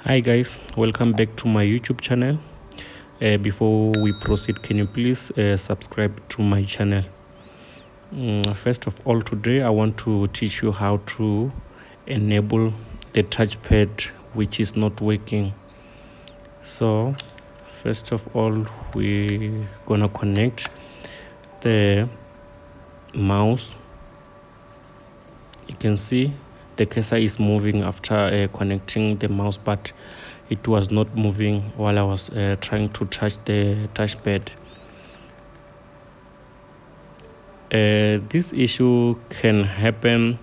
Hi guys, welcome back to my YouTube channel. Before we proceed, can you please subscribe to my channel? First of all, today I want to teach you how to enable the touchpad which is not working. So first of all, we're gonna connect the mouse. You can see the cursor is moving after connecting the mouse, but it was not moving while I was trying to touch the touchpad. This issue can happen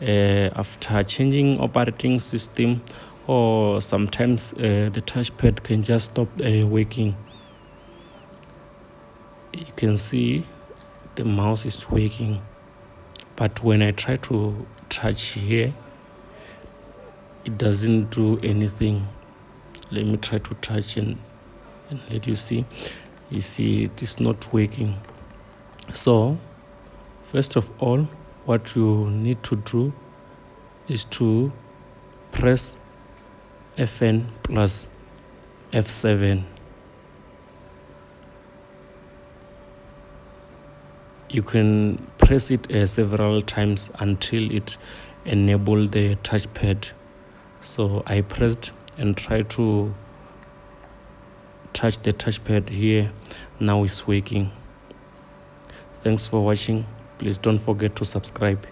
after changing operating system, or sometimes the touchpad can just stop working. You can see the mouse is working, but when I try to touch here, it doesn't do anything. Let me try to touch and let you see. You see it is not working. So first of all, what you need to do is to press Fn plus F7. You can press it several times until it enable the touchpad. So I pressed and tried to touch the touchpad here. Now it's working. Thanks for watching. Please don't forget to subscribe.